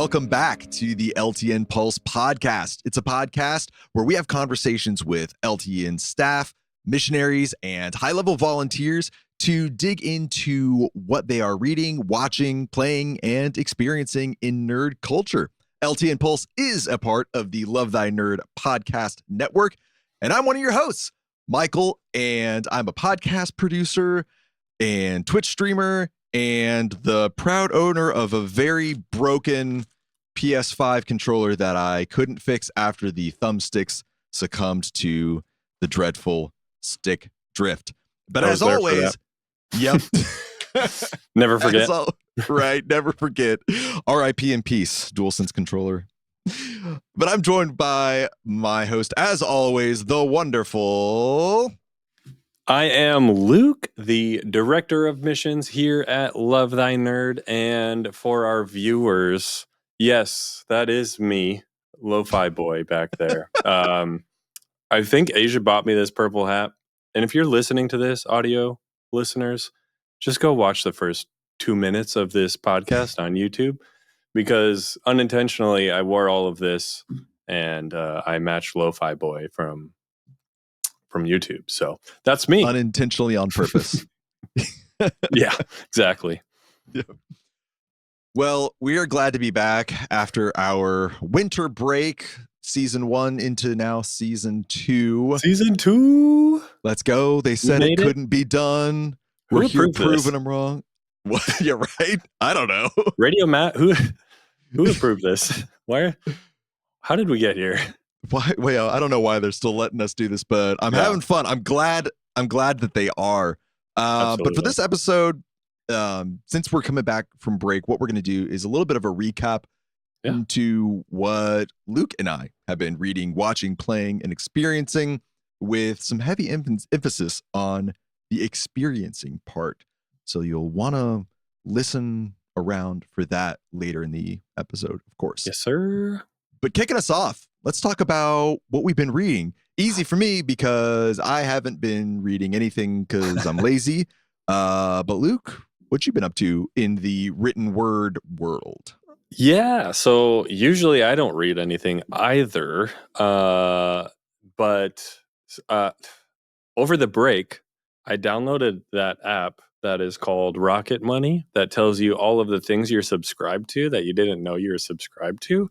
welcome back to the LTN Pulse podcast. It's a podcast where we have conversations with LTN staff, missionaries, and high-level volunteers to dig into what they are reading, watching, playing, and experiencing in nerd culture. LTN Pulse is a part of the Love Thy Nerd podcast network, and I'm one of your hosts, Michael, and I'm a podcast producer and Twitch streamer and the proud owner of a very broken PS5 controller that I couldn't fix after the thumbsticks succumbed to the dreadful stick drift. But as always, yep. Never forget. Right, never forget. R.I.P. in peace, DualSense controller. But I'm joined by my host, as always, the wonderful... I am Luke, the director of missions here at Love Thy Nerd. And for our viewers, yes, that is me, Lo-Fi Boy back there. I think Asia bought me this purple hat. And if you're listening to this, audio listeners, just go watch the first 2 minutes of this podcast on YouTube, because unintentionally I wore all of this and I matched Lo-Fi Boy from YouTube. So that's me. Unintentionally on purpose. Yeah, exactly. Yeah. Well, we are glad to be back after our winter break, season 1 into now season 2. Season 2. Let's go. They said it couldn't be done. We're here proving them wrong. What? Yeah, right. I don't know. Radio Matt, who approved this? Where? How did we get here? Why? Well, I don't know why they're still letting us do this, but I'm having fun. I'm glad that they are. But for this episode, since we're coming back from break, what we're going to do is a little bit of a recap into what Luke and I have been reading, watching, playing, and experiencing, with some heavy emphasis on the experiencing part. So you'll want to listen around for that later in the episode, of course. Yes, sir. But kicking us off, let's talk about what we've been reading. Easy for me because I haven't been reading anything because I'm lazy. But Luke, what you been up to in the written word world? Yeah, so usually I don't read anything either. But over the break, I downloaded that app that is called Rocket Money that tells you all of the things you're subscribed to that you didn't know you were subscribed to.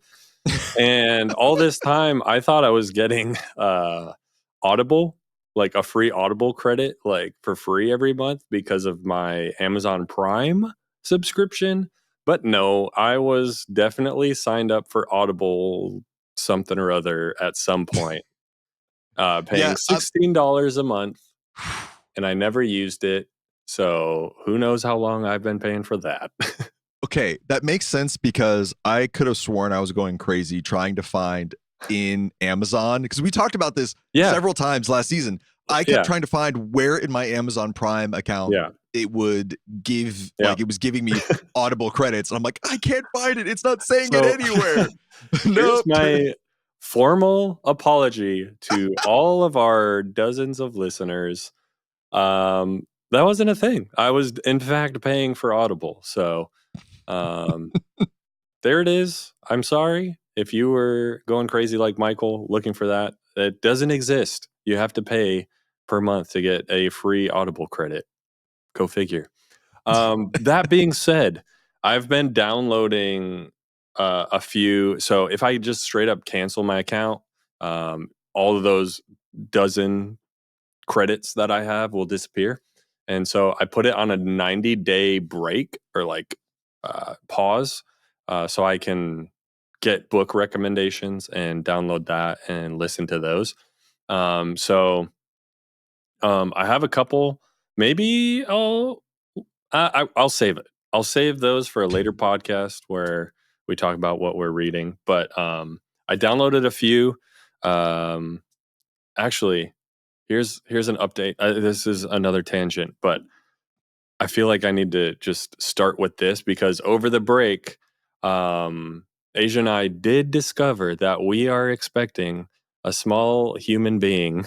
And all this time, I thought I was getting Audible, like a free Audible credit, like for free every month because of my Amazon Prime subscription. But no, I was definitely signed up for Audible something or other at some point, paying $16 a month, and I never used it. So who knows how long I've been paying for that. Okay, that makes sense because I could have sworn I was going crazy trying to find in Amazon, because we talked about this several times last season. I kept trying to find where in my Amazon Prime account it would give, like it was giving me Audible credits. And I'm like, I can't find it. It's not saying it anywhere. Here's my formal apology to all of our dozens of listeners. That wasn't a thing. I was, in fact, paying for Audible. So there it is. I'm sorry if you were going crazy like Michael looking for that. It doesn't exist. You have to pay per month to get a free Audible credit. Go figure. That being said, I've been downloading a few. So if I just straight up cancel my account, all of those dozen credits that I have will disappear. And so I put it on a 90-day break, or like pause, so I can get book recommendations and download that and listen to those. So I have a couple. Maybe I'll save it. I'll save those for a later podcast where we talk about what we're reading. But I downloaded a few. Actually, here's an update. This is another tangent, but I feel like I need to just start with this because over the break, Asia and I did discover that we are expecting a small human being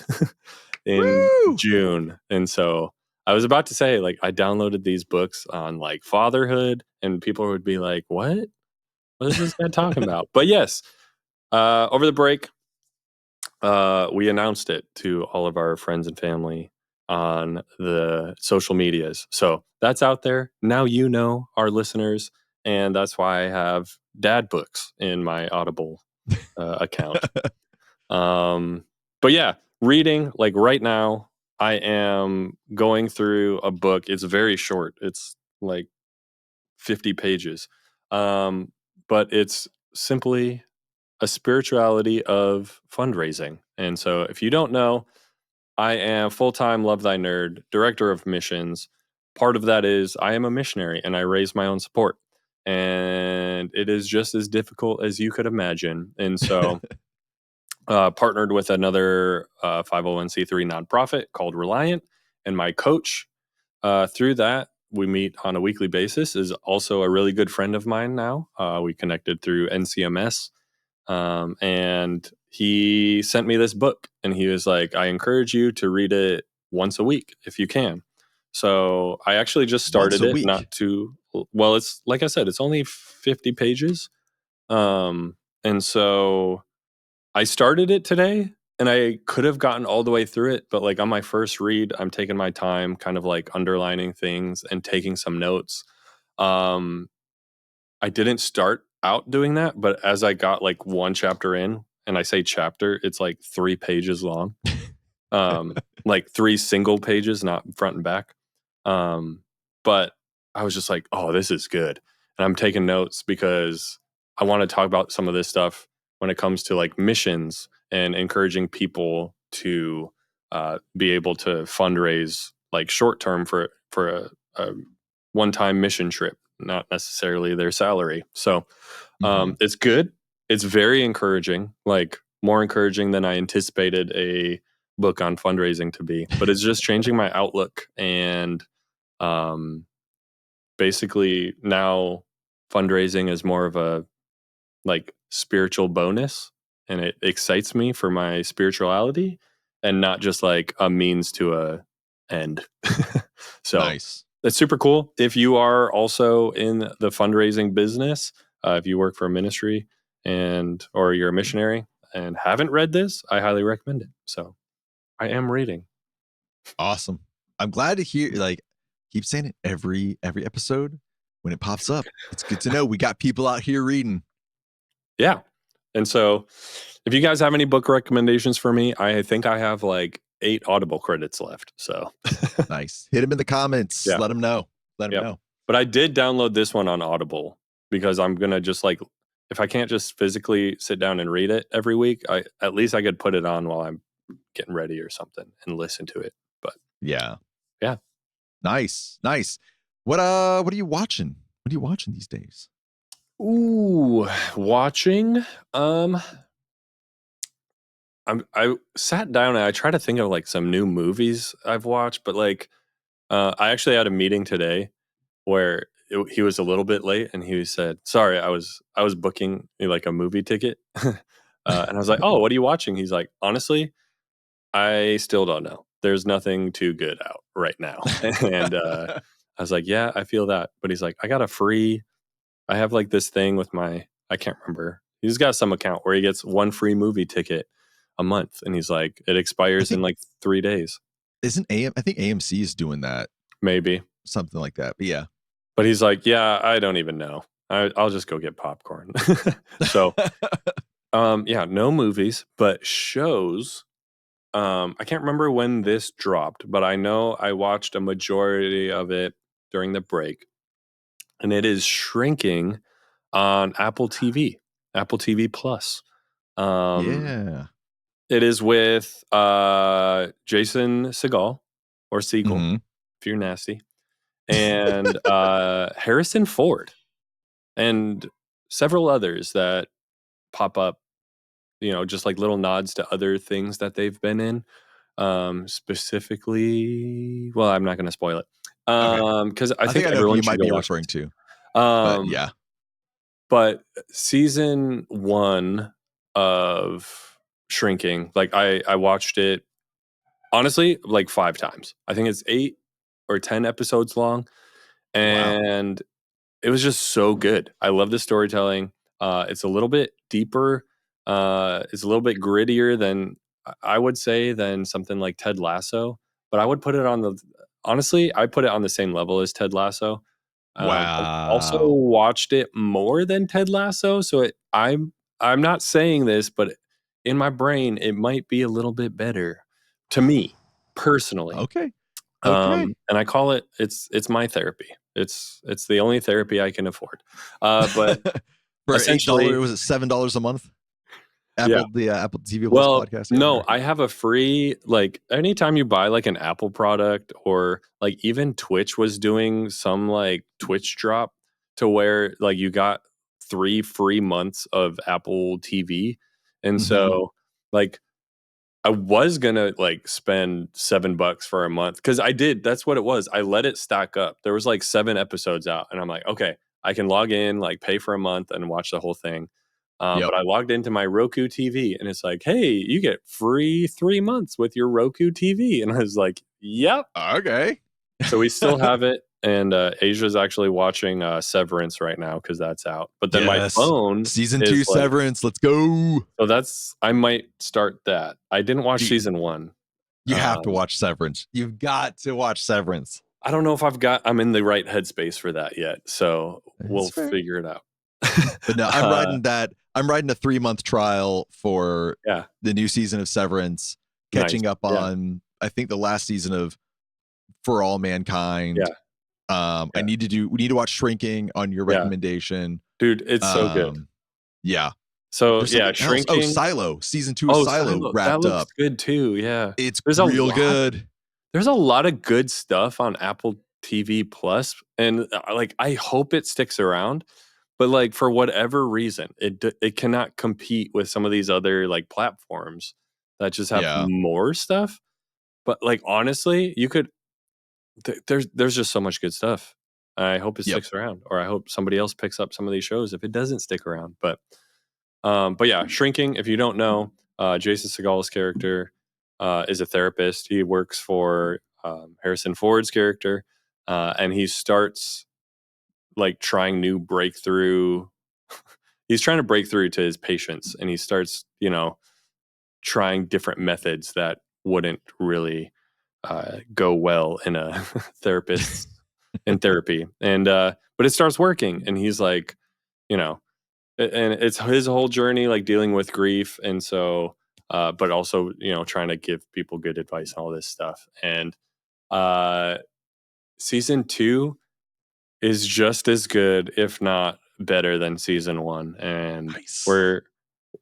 in June. And so I was about to say, like, I downloaded these books on like fatherhood, and people would be like, what? What is this guy talking about? But yes, over the break, we announced it to all of our friends and family on the social medias. So that's out there. Now you know, our listeners, and that's why I have dad books in my Audible account. But yeah, reading, like right now, I am going through a book. It's very short. It's like 50 pages. But it's simply a spirituality of fundraising. And so if you don't know, I am full-time Love Thy Nerd, director of missions. Part of that is I am a missionary and I raise my own support. And it is just as difficult as you could imagine. And so partnered with another 501c3 nonprofit called Reliant, and my coach through that we meet on a weekly basis is also a really good friend of mine now. We connected through NCMS, and he sent me this book, and he was like, "I encourage you to read it once a week if you can." So I actually just Once started a it, week. not too well. It's like I said, it's only 50 pages, and so I started it today and I could have gotten all the way through it, but like on my first read, I'm taking my time, kind of like underlining things and taking some notes. Um, I didn't start out doing that, but as I got like one chapter in, and I say chapter, it's like 3 pages long, like 3 single pages, not front and back. Um, but I was just like, oh, this is good. And I'm taking notes because I want to talk about some of this stuff when it comes to like missions and encouraging people to be able to fundraise like short term for a one time mission trip, not necessarily their salary. So Mhm. it's good. It's very encouraging, like more encouraging than I anticipated a book on fundraising to be. But it's just changing my outlook, and um, basically now fundraising is more of a like spiritual bonus, and it excites me for my spirituality and not just like a means to a end. So Nice. that's super cool. If you are also in the fundraising business, if you work for a ministry and or you're a missionary and haven't read this, I highly recommend it. So I am reading. Awesome. I'm glad to hear, like, keep saying it every episode when it pops up. It's good to know we got people out here reading. Yeah. And so if you guys have any book recommendations for me, I think I have like 8 Audible credits left. So Nice. Hit them in the comments. yeah. Let them know. Let them Yep. know. But I did download this one on Audible because I'm gonna just like if I can't just physically sit down and read it every week, I at least I could put it on while I'm getting ready or something and listen to it. But Yeah. yeah. Nice. Nice. What are you watching? What are you watching these days? Ooh, watching. I sat down and I try to think of like some new movies I've watched, but like I actually had a meeting today where he was a little bit late and he said, "Sorry, I was booking like a movie ticket." And I was like, "Oh, what are you watching?" He's like, "Honestly, I still don't know. There's nothing too good out right now." And I was like, "Yeah, I feel that." But he's like, I have like this thing with I can't remember. He's got some account where he gets one free movie ticket a month, and he's like, it I expires in think like 3 days, isn't AM I think AMC is doing that, maybe. something like that. But yeah. But he's like, yeah, I don't even know. I'll just go get popcorn. So, yeah, no movies, but shows. I can't remember when this dropped, but I know I watched a majority of it during the break, and it is Shrinking on Apple TV, Apple TV Plus. Um, Yeah. it is with Jason Segal or Siegel, Mhm. if you're nasty, and Harrison Ford and several others that pop up, just like little nods to other things that they've been in. Specifically, well, I'm not going to spoil it Okay. because I I think think I know who everyone you should might go be watch referring to. it. But yeah. But season 1 of Shrinking, like I watched it honestly like 5 times. I think it's 8 or 10 episodes long, Wow. and it was just so good. I love the storytelling. It's a little bit deeper. It's a little bit grittier than I would say than something like Ted Lasso. But I would put it on the honestly, I put it on the same level as Ted Lasso. I also Wow. watched it more than Ted Lasso, so I'm not saying this, but in my brain, it might be a little bit better to me personally. Okay. Okay. And I call it's my therapy. It's the only therapy I can afford. But For $8, essentially, was it $7 a month? yeah. Apple TV Plus Well, podcast. no, Okay. I have a free like anytime you buy like an Apple product or like even Twitch was doing some like Twitch drop to where like you got 3 free months of Apple TV. And Mhm. so like I was gonna like spend $7 for a month because I did. That's what it was. I let it stack up. There was like 7 episodes out, and I'm like, okay, I can log in, like pay for a month, and watch the whole thing. Yep. But I logged into my Roku TV, and it's like, hey, you get free 3 months with your Roku TV, and I was like, yep. Okay. So we still have it, and Asia's actually watching Severance right now because that's out. But then my Yes. phone Season is 2 like, Severance. Let's go. so that's I might start that. I didn't watch Dude, season 1. you have to Um, watch Severance. You've got to watch Severance. I don't know if I'm in the right headspace for that yet, so we'll It's fair. figure it out. But no, Uh, I'm riding a 3-month trial for yeah, the new season of Severance, nice. catching up Yeah, on I think the last season of For All Mankind. yeah, We yeah, need to watch Shrinking on your yeah. recommendation. Dude, it's so good. Um, yeah. So, There's yeah, something else. Oh, Shrinking. Silo. Season 2 of Oh, Silo Silo, that wrapped looks up. good too, yeah. It's There's a real lot good. there's a lot of good stuff on Apple TV Plus, and, like, I hope it sticks around, but, like, for whatever reason, it cannot compete with some of these other, like, platforms that just have Yeah. more stuff, but, like, honestly, you could there's just so much good stuff. I hope it Yep. sticks around, or I hope somebody else picks up some of these shows if it doesn't stick around. But yeah, Shrinking. If you don't know, Jason Segal's character is a therapist. He works for Harrison Ford's character, and he starts like trying new breakthrough. He's trying to break through to his patients, and he starts, trying different methods that wouldn't really go well in a therapist's in therapy. And but it starts working, and he's like, you know, and it's his whole journey, like dealing with grief, and so, but also, trying to give people good advice and all this stuff. And uh, season 2 is just as good, if not better, than season 1. And Nice. we're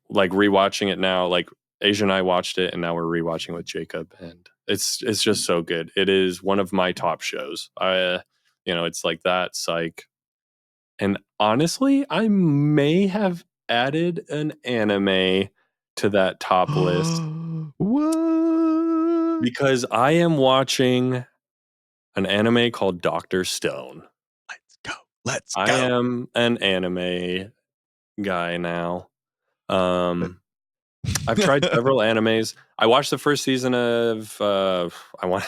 like rewatching it now. Like Asia and I watched it, and now we're rewatching with Jacob, and it's just so good. It is one of my top shows. It's like that, Psych, and honestly, I may have added an anime to that top list What? because I am watching an anime called Doctor Stone. Let's go. Let's I go. am an anime guy now. Um, I've tried several animes. I watched the first season of I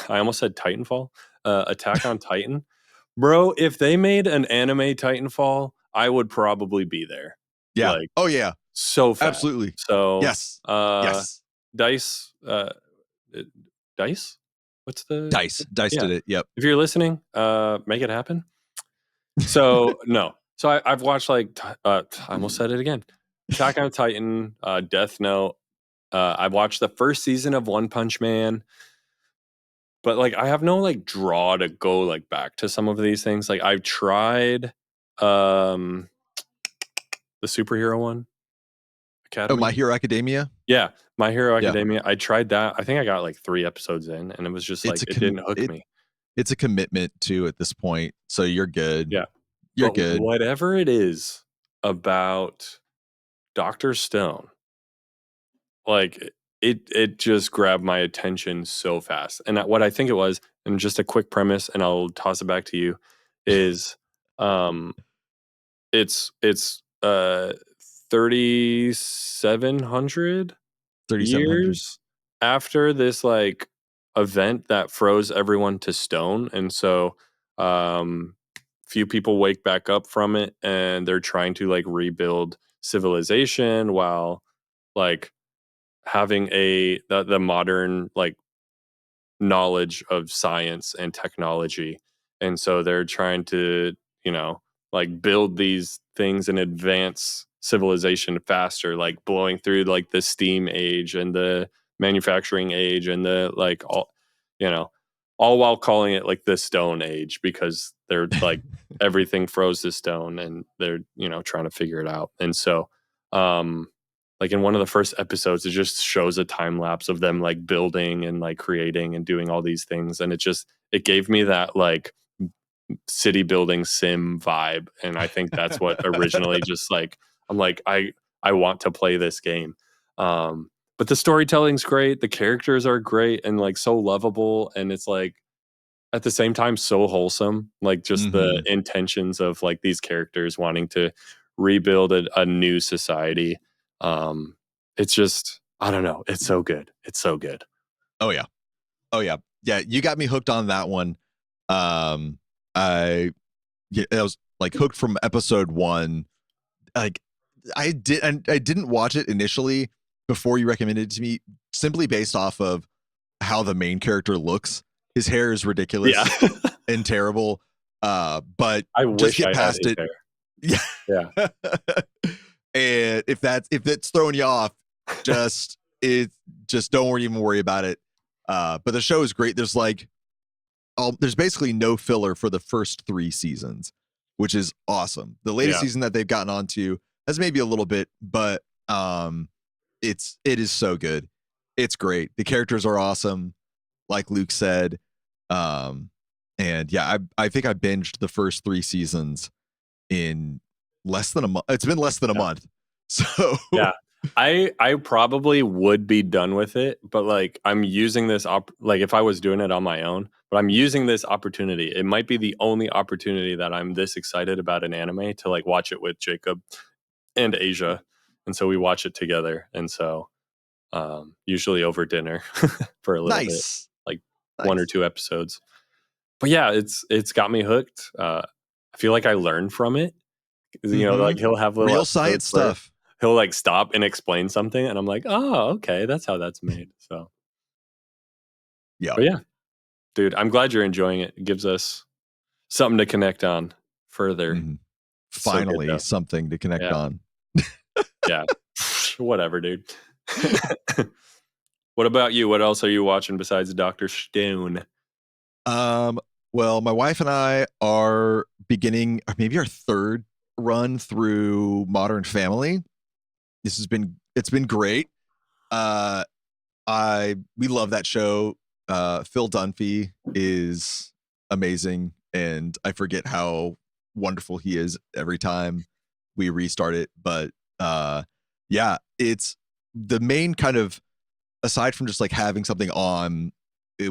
almost said Titanfall, Attack on Titan. Bro, if they made an anime Titanfall, I would probably be there. Yeah. Like Oh yeah. so fast. Absolutely. So, Yes. uh Yes. Dice uh, Dice? What's the Dice Yeah. did it. Yep. If you're listening, make it happen. So, no. So I've watched like I almost said it again. Attack on Titan, Death Note. I watched the first season of One Punch Man, but like I have no like draw to go like back to some of these things. Like I've tried um the superhero one, Oh, My Academy. Hero Academia. Yeah, My Hero Yeah. Academia. I tried that. I think I got like 3 episodes in, and it was just It's like a it com- didn't hook it me. it's a commitment too at this point. So you're good. Yeah. You're But good. whatever it is about Dr. Stone, like it just grabbed my attention so fast. And what I think it was, and just a quick premise, and I'll toss it back to you, is um it's 3,700 3,700. years after this like event that froze everyone to stone, and so few people wake back up from it, and they're trying to like rebuild civilization while like having the modern like knowledge of science and technology. And so they're trying to, you know, like build these things and advance civilization faster, like blowing through like the steam age and the manufacturing age and the like all, you know, all while calling it like the stone age because they're like everything froze to stone and they're, you know, trying to figure it out. And so like in one of the first episodes, it just shows a time lapse of them like building and like creating and doing all these things. And it gave me that like city building sim vibe. And I think that's what originally just like, I'm like, I want to play this game. But the storytelling's great. The characters are great and like so lovable. And it's like, at the same time, so wholesome. Like just the Mhm. intentions of like these characters wanting to rebuild a new society. Um, it's just, I don't know. It's so good. It's so good. Oh yeah. Oh yeah. Yeah, you got me hooked on that one. Um I I was like hooked from episode 1. Like I didn't watch it initially before you recommended it to me simply based off of how the main character looks. His hair is Yeah. ridiculous and terrible. But I just wish get I had past his it. hair. Yeah. Yeah. And if it's throwing you off, just don't even worry about it. But the show is great. There's basically no filler for the first 3 seasons, which is awesome. The latest Yeah. season that they've gotten onto has maybe a little bit, but it is so good. It's great. The characters are awesome, like Luke said. And yeah, I think I binged the first 3 seasons in less than a month. It's been less than a Yeah. month. So Yeah. I probably would be done with it, but like I'm using this like if I was doing it on my own, but I'm using this opportunity. It might be the only opportunity that I'm this excited about an anime to like watch it with Jacob and Asia. And so we watch it together. And so usually over dinner for a little bit, nice. like 1 or Nice. 2 episodes. But yeah, it's got me hooked. I feel like I learned from it. You know, like Mm-hmm. he'll have little Real science episodes where stuff. he'll like stop and explain something, and I'm like, oh, okay, that's how that's made. So, Yeah. but yeah, dude, I'm glad you're enjoying it. It gives us something to connect on further. Mm-hmm. It's so good Finally, though. something to connect Yeah, on. yeah. Whatever, dude. What about you? What else are you watching besides Doctor Stone? Um, well, my wife and I are beginning maybe our 3rd run through Modern Family. It's been great. Uh, we love that show. Phil Dunphy is amazing, and I forget how wonderful he is every time we restart it. But yeah, it's the main kind of, aside from just like having something on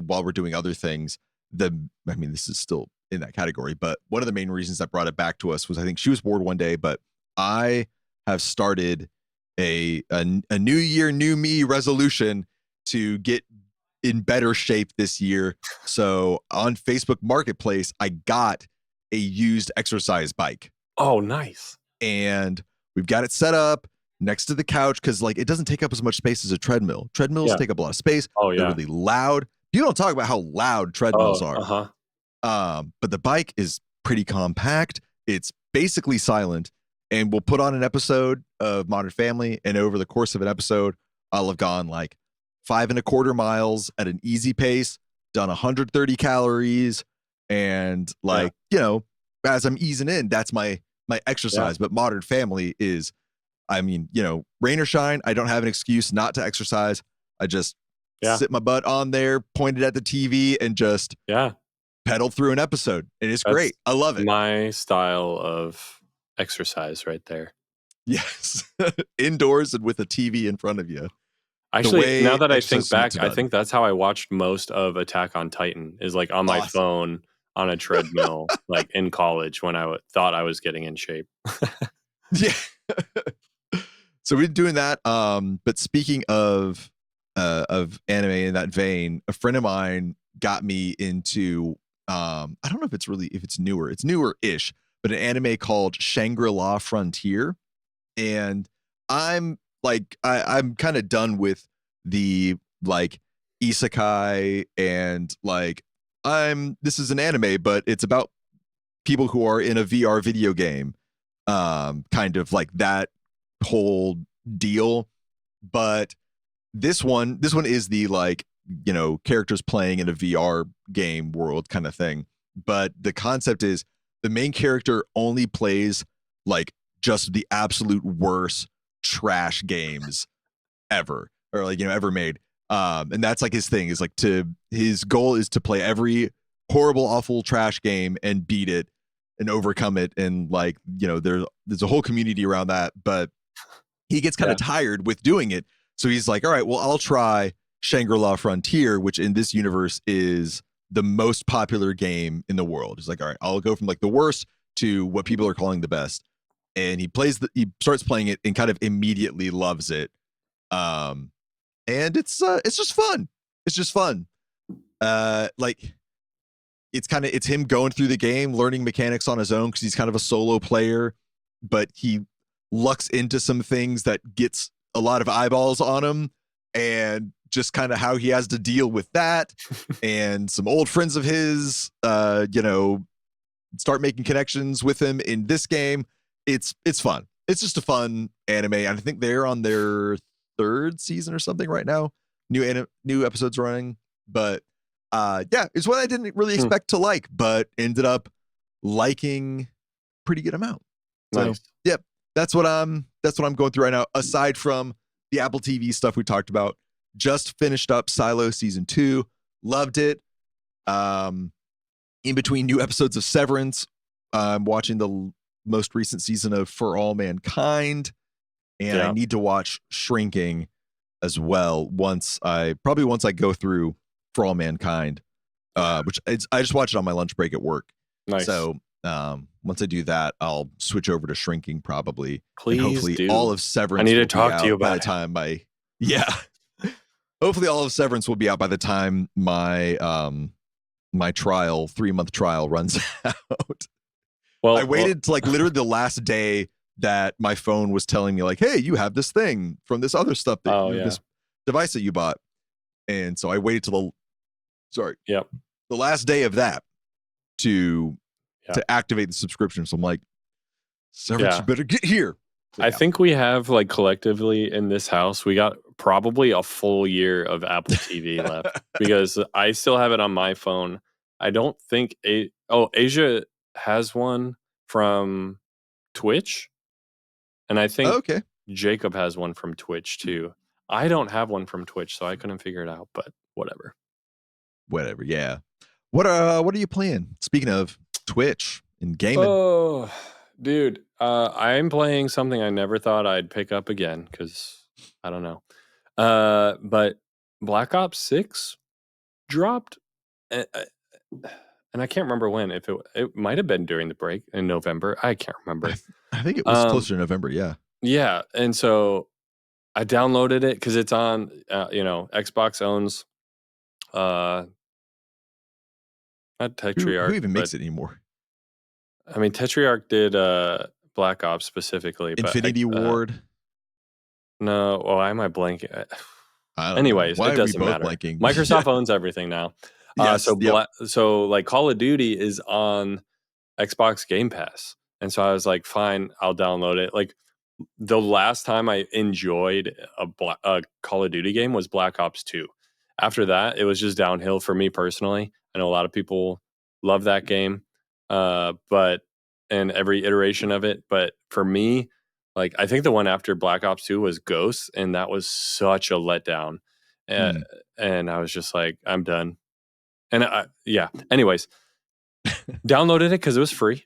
while we're doing other things. This is still in that category, but one of the main reasons that brought it back to us was I think she was bored one day, but I have started a new year, new me resolution to get in better shape this year. So on Facebook Marketplace, I got a used exercise bike Oh, nice. and we've got it set up next to the couch because like it doesn't take up as much space as a treadmill. Treadmills Yeah. take up a lot of space. Oh, They're yeah. really loud. People don't talk about how loud treadmills Oh, are. uh-huh. But the bike is pretty compact. It's basically silent. And we'll put on an episode of Modern Family, and over the course of an episode, I'll have gone like 5.25 miles at an easy pace, done 130 calories, and Yeah. like, as I'm easing in, that's my exercise. But Modern Family is, rain or shine, I don't have an excuse not to exercise. I just Yeah. sit my butt on there, pointed at the TV, and just Yeah. pedal through an episode. And it's That's great. I love it. my style of exercise right there. Yes. Indoors and with a TV in front of you. The Actually, now way that I exercise think is meant to back, be I done. think that's how I watched most of Attack on Titan is like on my Awesome. phone on a treadmill, like in college when I thought I was getting in shape. Yeah. So we're doing that. But speaking of anime in that vein, a friend of mine got me into I don't know if it's newer. It's newer-ish, but an anime called Shangri-La Frontier. And I'm like, I'm kind of done with the like isekai and like this is an anime, but it's about people who are in a VR video game, kind of like that whole deal. But this one is the like, characters playing in a VR game world kind of thing. But the concept is the main character only plays like just the absolute worst trash games ever, or like, ever made. And that's like his thing, is like his goal is to play every horrible, awful trash game and beat it and overcome it. And like, there's a whole community around that, but he gets kind of tired with doing it. So he's like, all right, well, I'll try Shangri-La Frontier, which in this universe is the most popular game in the world. He's like, all right, I'll go from like the worst to what people are calling the best. And he starts playing it and kind of immediately loves it. And it's just fun. It's just fun. Like it's him going through the game, learning mechanics on his own, because he's kind of a solo player, but he lucks into some things that gets a lot of eyeballs on him, and just kind of how he has to deal with that. And some old friends of his, start making connections with him in this game. It's fun. It's just a fun anime. And I think they're on their third season or something right now. New episodes running, but yeah, it's what I didn't really expect to like, but ended up liking pretty good amount. So Nice. yep, that's what I'm going through right now. Aside from the Apple TV stuff we talked about, just finished up Silo season 2, loved it. In between new episodes of Severance, I'm watching the most recent season of For All Mankind, and I need to watch Shrinking as well once I go through For All Mankind, which I just watched it on my lunch break at work. Nice. So once I do that, I'll switch over to Shrinking probably. Please, and hopefully do. all of Severance. I need to talk to you about by the time hopefully all of Severance will be out by the time my my 3-month trial runs out. Well, I waited to like literally the last day that my phone was telling me like, hey, you have this thing from this other stuff that this device that you bought. And so I waited till the last day of that to activate the subscription. So I'm like, Severance, you better get here. So, I think we have like collectively in this house, we got probably a full year of Apple TV left, because I still have it on my phone. I don't think Asia has one from Twitch, and I think Jacob has one from Twitch too. I don't have one from Twitch, so I couldn't figure it out, but whatever. Yeah. What are you playing? Speaking of Twitch and gaming. Oh, dude, I'm playing something I never thought I'd pick up again, because I don't know. But Black Ops 6 dropped, and I can't remember when. If it might have been during the break in November. I can't remember. I think it was closer to November. Yeah. Yeah, and so I downloaded it because it's on. Xbox owns. Not Tetrarch. Who even makes it anymore? I mean, Tetrarch did Black Ops specifically. Infinity Ward. No, why am I blanking? I don't Anyways, know. Why it doesn't are we both matter. Blanking? Microsoft owns everything now. Yes, So like Call of Duty is on Xbox Game Pass, and so I was like, fine, I'll download it. Like the last time I enjoyed a Call of Duty game was Black Ops 2. After that, it was just downhill for me personally. I know a lot of people love that game, but and every iteration of it. But for me, like I think the one after Black Ops 2 was Ghosts, and that was such a letdown. And I was just like, I'm done. And anyways, downloaded it because it was free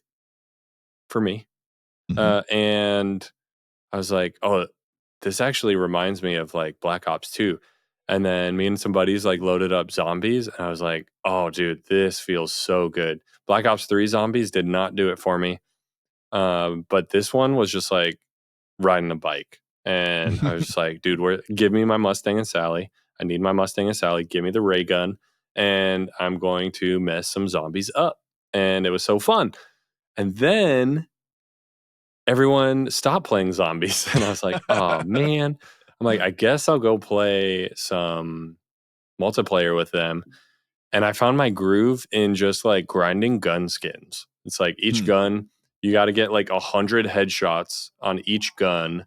for me. And I was like, oh, this actually reminds me of like Black Ops 2. And then me and some buddies like loaded up Zombies, and I was like, oh, dude, this feels so good. Black Ops 3 Zombies did not do it for me. But this one was just like riding a bike. And I was just like, dude, give me my Mustang and Sally. I need my Mustang and Sally. Give me the ray gun, and I'm going to mess some zombies up. And it was so fun. And then everyone stopped playing zombies. And I was like, oh man. I'm like, I guess I'll go play some multiplayer with them. And I found my groove in just like grinding gun skins. It's like each Hmm. gun, you got to get like 100 headshots on each gun,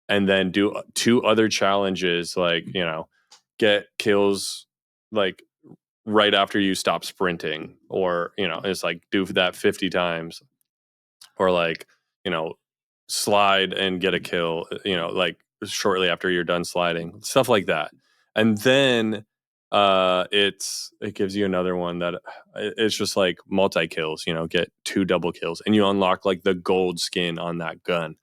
and then do 2 other challenges, like, get kills like right after you stop sprinting, or, it's like do that 50 times, or like, you know, slide and get a kill, like shortly after you're done sliding, stuff like that. And then it gives you another one that it's just like multi kills, get 2 double kills, and you unlock like the gold skin on that gun.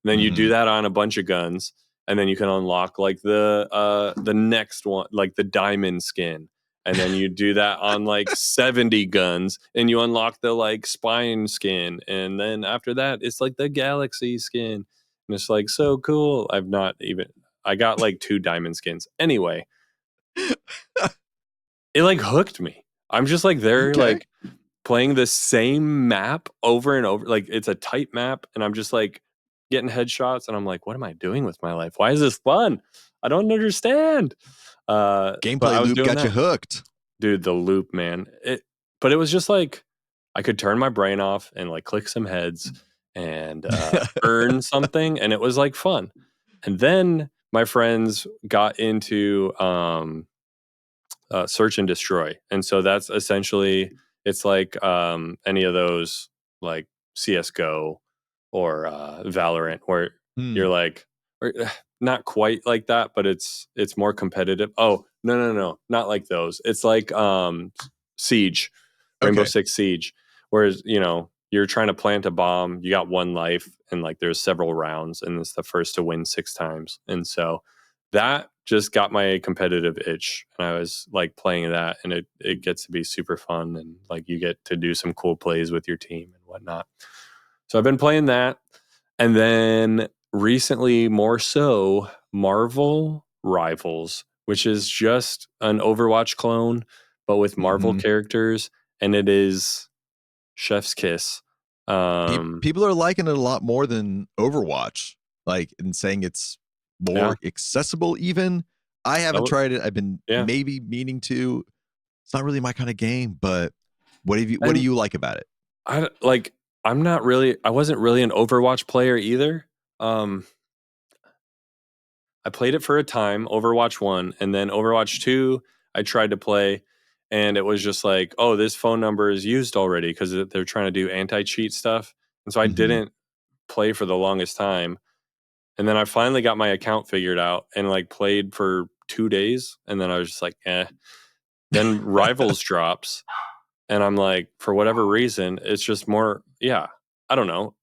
And then you do Mhm. that on a bunch of guns, and then you can unlock like the next one, like the diamond skin. And then you do that on like 70 guns, and you unlock the like spine skin. And then after that, it's like the galaxy skin. And it's like so cool. I got like 2 diamond skins. Anyway, it like hooked me. I'm just like there, Okay. like playing the same map over and over. Like it's a tight map, and I'm just like getting headshots. And I'm like, what am I doing with my life? Why is this fun? I don't understand. But Gameplay I was loop doing got you that. hooked. Dude, the loop, man. But it was just like I could turn my brain off and like click some heads and earn something, and it was like fun. And then my friends got into search and destroy, and so that's essentially, it's like any of those, like CS:GO or Valorant, where Hmm. you're like, or, not quite like that, but it's more competitive. Oh, no, not like those. It's like Siege, Rainbow Okay. Six Siege, whereas you're trying to plant a bomb, you got 1 life, and like there's several rounds, and it's the first to win 6 times. And so that just got my competitive itch, and I was like playing that, and it gets to be super fun, and like you get to do some cool plays with your team and whatnot. So I've been playing that. And then recently, more so, Marvel Rivals, which is just an Overwatch clone, but with Marvel Mhm. characters, and it is chef's kiss. People are liking it a lot more than Overwatch, like, and saying it's Yeah, more accessible even. I haven't oh, tried it. I've been yeah. maybe meaning to. It's not really my kind of game, but what do And you like about it? like, I wasn't really an Overwatch player either. Um, I played it for a time, Overwatch 1, and then Overwatch 2, I tried to play, and it was just like, oh, this phone number is used already because they're trying to do anti cheat stuff. And so I Mhm. didn't play for the longest time. And then I finally got my account figured out and like played for 2 days. And then I was just like, eh. Then Rivals drops, and I'm like, for whatever reason, it's just more, yeah. I don't know.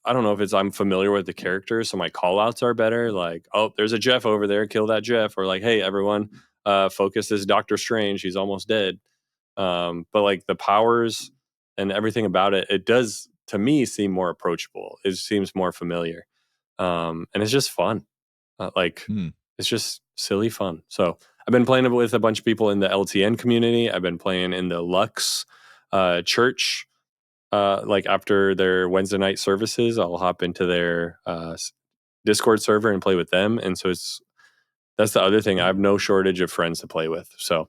I don't know if it's I'm familiar with the character, so my call outs are better. Like, oh, there's a Jeff over there, kill that Jeff. Or like, hey, everyone, focus this Doctor Strange, he's almost dead. But like the powers and everything about it, it does to me seem more approachable. It seems more familiar. And it's just fun. Like, Hmm. it's just silly fun. So I've been playing it with a bunch of people in the LTN community. I've been playing in the Lux church. Like after their Wednesday night services, I'll hop into their Discord server and play with them. And so that's the other thing. I have no shortage of friends to play with. So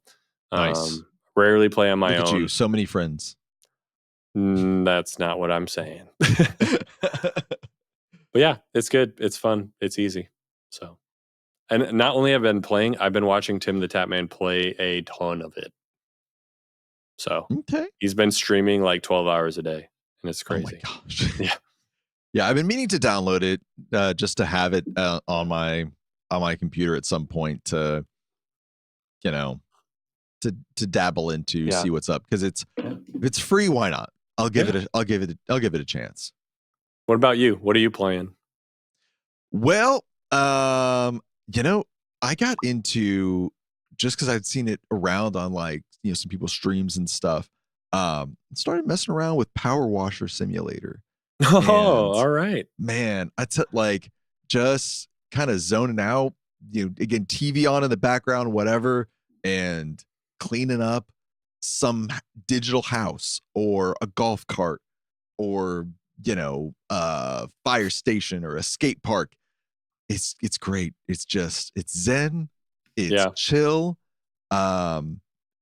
Nice. rarely play on my Look at you, own. so many friends. That's not what I'm saying. But yeah, it's good. It's fun. It's easy. So, and not only have I been playing, I've been watching Tim the Tatman play a ton of it. So Okay. he's been streaming like 12 hours a day, and it's Oh my crazy. gosh. Yeah. Yeah, I've been meaning to download it just to have it on my computer at some point to you know to dabble into, Yeah. see what's up, because Yeah. if it's free, why not? Yeah. I'll give it a chance. What about you? What are you playing? Well, you know, I got into, just because I'd seen it around on, like, some people's streams and stuff. Started messing around with Power Washer Simulator, Oh, and all right. man, I took, like, just kind of zoning out. Again, TV on in the background, whatever, and cleaning up some digital house or a golf cart or fire station or a skate park. It's great. It's zen. It's chill.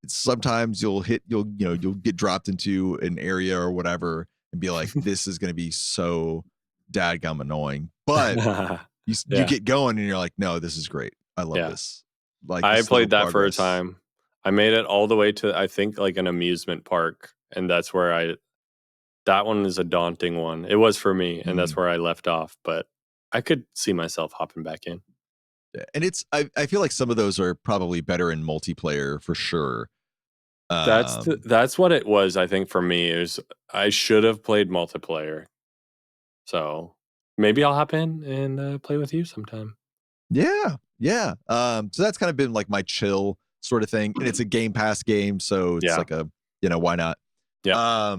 Sometimes you'll get dropped into an area or whatever and be like, this is going to be so dadgum annoying. But you get going and you're like, no, this is great. I love this. Like, I played that progress. for a time. I made it all the way to, I think, like an amusement park. And that's where that one is a daunting one. It was for me. And that's where I left off. But I could see myself hopping back in. Yeah. And I feel like some of those are probably better in multiplayer for sure. That's what it was, I think, for me. Is I should have played multiplayer. So maybe I'll hop in and play with you sometime. Yeah. So that's kind of been like my chill sort of thing. And it's a Game Pass game, so it's like a, why not? Yeah.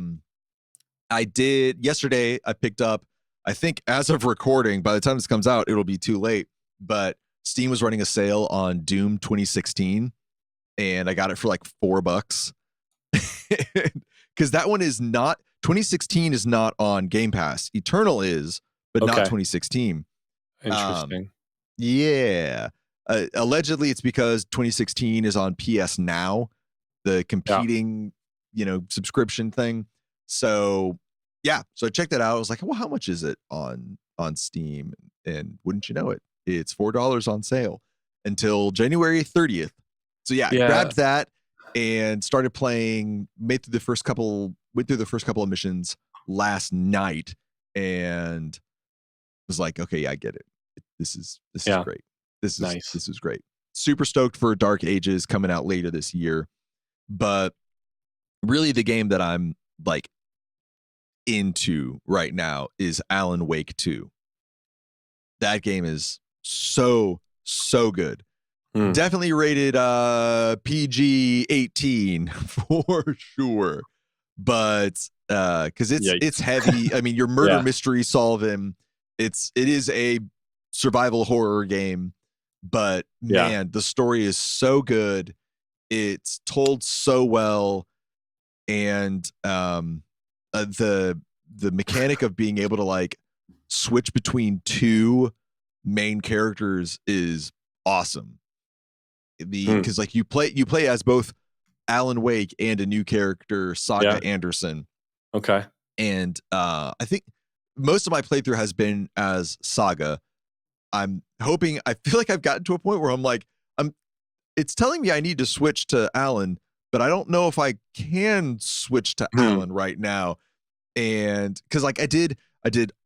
I did yesterday, I picked up, I think as of recording, by the time this comes out, it'll be too late. But Steam was running a sale on Doom 2016, and I got it for like $4. Because that one is not, 2016 is not on Game Pass. Eternal is, but not 2016. Interesting. Yeah. Allegedly, it's because 2016 is on PS Now, the competing, subscription thing. So, so I checked that out. I was like, well, how much is it on Steam? And wouldn't you know it, it's $4 on sale until January 30th. So I grabbed that and started playing, went through the first couple of missions last night and was like, okay, I get it. This is great. This is nice. This is great. Super stoked for Dark Ages coming out later this year. But really the game that I'm like into right now is Alan Wake 2. That game is so good. Definitely rated PG-18 for sure. But because it's heavy. I mean, you're murder mystery solving. It is a survival horror game, but man, the story is so good. It's told so well, and the mechanic of being able to like switch between two main characters is awesome. Because like you play as both Alan Wake and a new character, Saga Anderson. Okay. And I think most of my playthrough has been as Saga. I'm hoping, I feel like I've gotten to a point where I'm like, it's telling me I need to switch to Alan, but I don't know if I can switch to Alan right now. And because like I did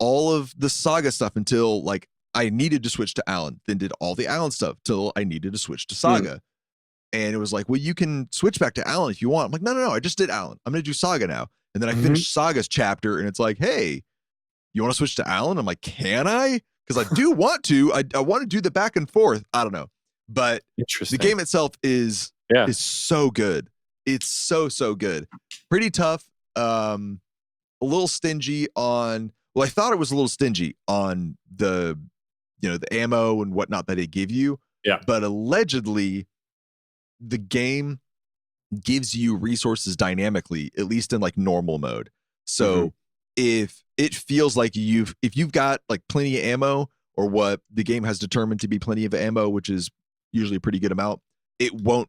all of the Saga stuff until like I needed to switch to Alan, then did all the Alan stuff till I needed to switch to Saga. And it was like, well, you can switch back to Alan if you want. I'm like, no, I just did Alan. I'm going to do Saga now. And then I finished Saga's chapter and it's like, hey, you want to switch to Alan? I'm like, can I? Because I do want to. I want to do the back and forth. I don't know. But the game itself is so good. It's so good. Pretty tough. A little stingy on, well, I thought it was a little stingy on the ammo and whatnot that it give you. Yeah. But allegedly, the game gives you resources dynamically, at least in like normal mode. So if it feels like if you've got like plenty of ammo, or what the game has determined to be plenty of ammo, which is usually a pretty good amount, it won't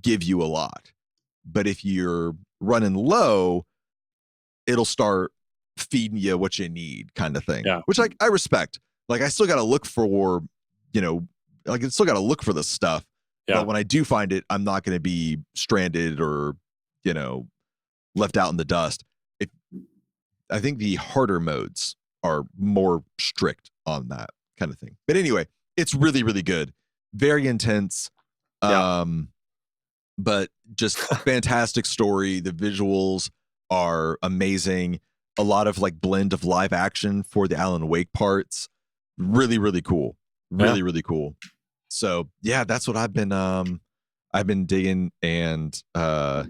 give you a lot. But if you're running low, it'll start feeding you what you need, kind of thing. Yeah. Which I respect. Like I still got to look for, like I still got to look for the stuff. Yeah. But when I do find it, I'm not going to be stranded or, left out in the dust. I think the harder modes are more strict on that kind of thing. But anyway, it's really, really good. Very intense. But just fantastic story. The visuals are amazing. A lot of like blend of live action for the Alan Wake parts. Really, really cool. Really, really cool. So yeah, that's what I've been digging. And I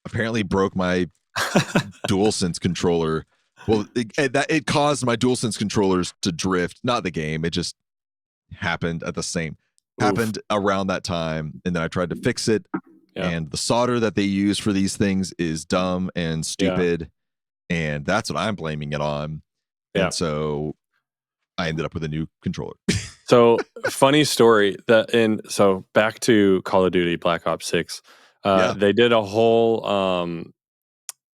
apparently broke my DualSense controller. Well, it caused my DualSense controllers to drift. Not the game. It just happened around that time. And then I tried to fix it. And the solder that they use for these things is dumb and stupid. And that's what I'm blaming it on. And so I ended up with a new controller. So funny story so back to Call of Duty Black Ops 6. They did a whole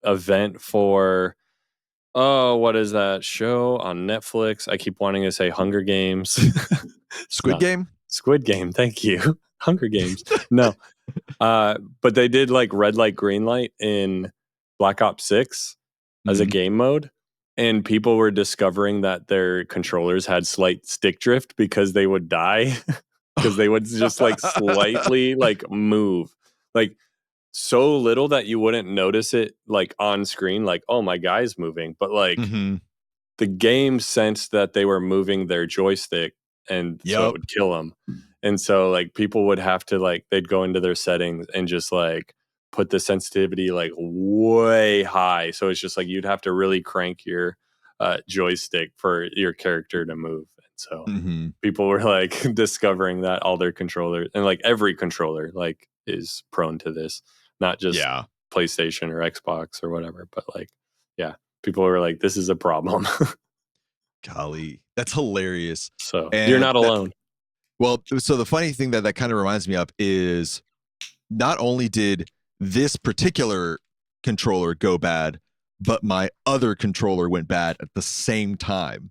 event for what is that show on Netflix? I keep wanting to say Hunger Games. Squid Game? Squid Game, thank you. Hunger Games. No. But they did like red light, green light in Black Ops 6 as a game mode. And people were discovering that their controllers had slight stick drift because they would die. Because they would just like slightly like move. Like so little that you wouldn't notice it like on screen, like, oh, my guy's moving. But like the game sensed that they were moving their joystick, and so it would kill them. And so like people would have to like, they'd go into their settings and just like put the sensitivity like way high. So it's just like you'd have to really crank your joystick for your character to move. And so people were like discovering that all their controllers, and like every controller like is prone to this, not just PlayStation or Xbox or whatever, but like, people were like, this is a problem. Golly, that's hilarious. So you're not alone. Well, so the funny thing that kind of reminds me of is not only did this particular controller go bad, but my other controller went bad at the same time.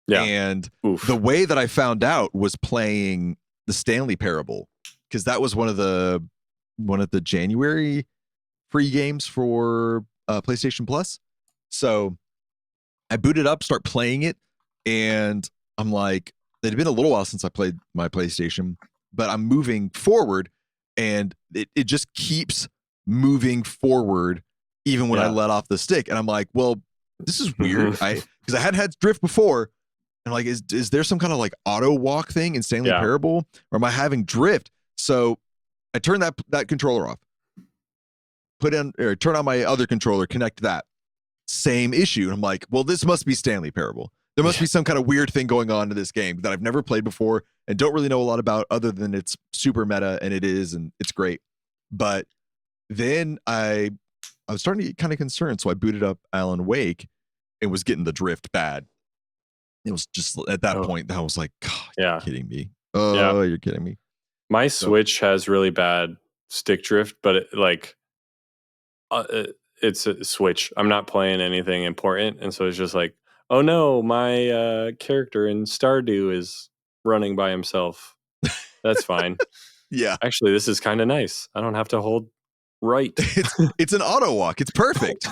Yeah. And the way that I found out was playing the Stanley Parable, because that was one of the January free games for PlayStation Plus. So I booted up, start playing it, and I'm like, it had been a little while since I played my PlayStation, but I'm moving forward, and it just keeps moving forward even when I let off the stick. And I'm like, well, this is weird. Because I had drift before, and like, is there some kind of like auto walk thing in Stanley Parable, or am I having drift? So I turned that controller off, turn on my other controller, connect that. Same issue. And I'm like, well, this must be Stanley Parable. There must be some kind of weird thing going on in this game that I've never played before and don't really know a lot about, other than it's super meta, and it's great. But then I was starting to get kind of concerned, so I booted up Alan Wake and was getting the drift bad. It was just at that point that I was like, God, you're kidding me. Oh, you're kidding me. My Switch has really bad stick drift, but it's a Switch. I'm not playing anything important, and so it's just like, oh no, my character in Stardew is running by himself. That's fine. Actually, this is kind of nice. I don't have to hold right. It's an auto walk. It's perfect.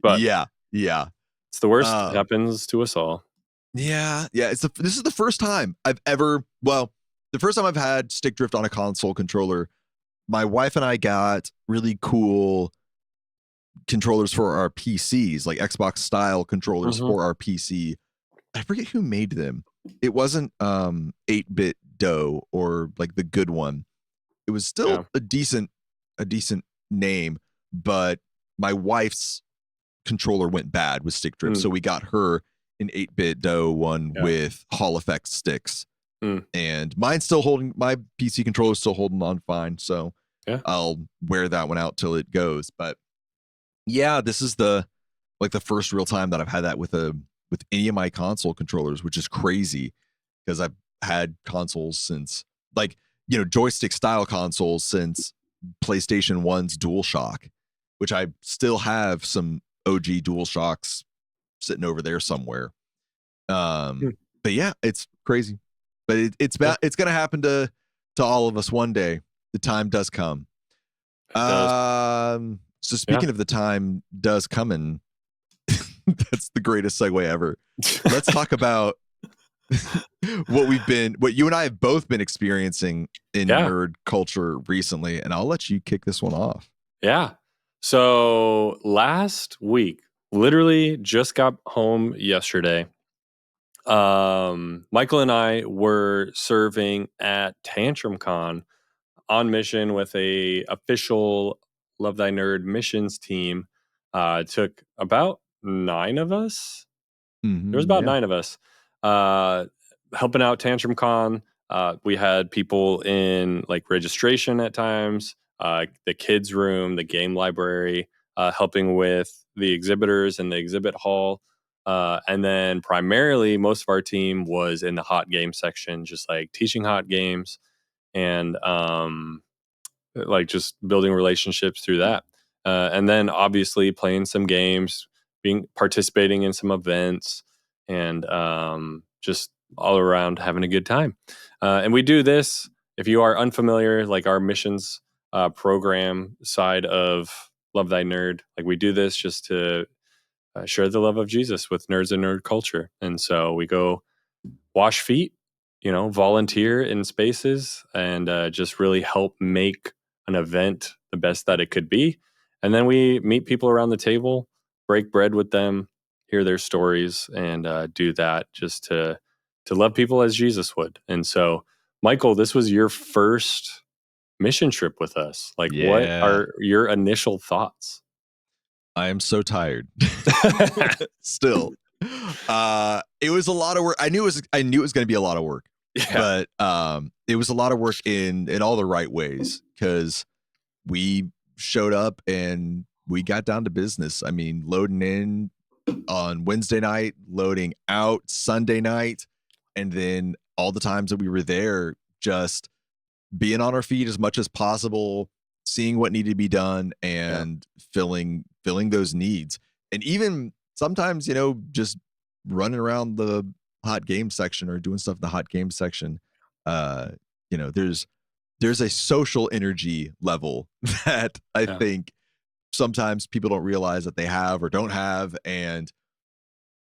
But yeah. It's the worst. It happens to us all. Yeah. This is the first time I've had stick drift on a console controller. My wife and I got really cool controllers for our PCs, like Xbox style controllers for our PC. I forget who made them. It wasn't 8-bit dough or like the good one. It was still a decent name, but my wife's controller went bad with stick drift, so we got her an 8-bit dough one with Hall effect sticks. And my PC controller is still holding on fine, so I'll wear that one out till it goes. But yeah, this is the first real time that I've had that with any of my console controllers, which is crazy because I've had consoles since joystick style consoles since PlayStation 1's DualShock, which I still have some OG DualShocks sitting over there somewhere. But yeah, it's crazy. But it's going to happen to all of us one day. The time does come. So speaking of the time does coming, that's the greatest segue ever. Let's talk about what you and I have both been experiencing in nerd culture recently, and I'll let you kick this one off. Yeah. So last week, literally just got home yesterday. Michael and I were serving at Tantrum Con on mission with a official Love Thy Nerd missions team. It took about 9 of us. There was about 9 of us helping out Tantrum Con. We had people in like registration at times. the kids room, the game library, helping with the exhibitors in the exhibit hall. And then primarily most of our team was in the hot game section, just like teaching hot games and like just building relationships through that. And then obviously playing some games, being participating in some events, and just all around having a good time. And we do this, if you are unfamiliar, like our missions program side of Love Thy Nerd, like we do this just to share the love of Jesus with nerds and nerd culture. And so we go wash feet, volunteer in spaces, and just really help make an event the best that it could be. And then we meet people around the table, break bread with them, hear their stories, and do that just to love people as Jesus would. And so, Michael, this was your first mission trip with us. Like, what Yeah. are your initial thoughts? I am so tired. Still. It was a lot of work. I knew it was going to be a lot of work. Yeah. But it was a lot of work in all the right ways, because we showed up and we got down to business. I mean, loading in on Wednesday night, loading out Sunday night, and then all the times that we were there, just being on our feet as much as possible, seeing what needed to be done, and filling those needs. And even sometimes, just running around the hot game section or doing stuff in the hot game section. There's a social energy level that I think sometimes people don't realize that they have or don't have. And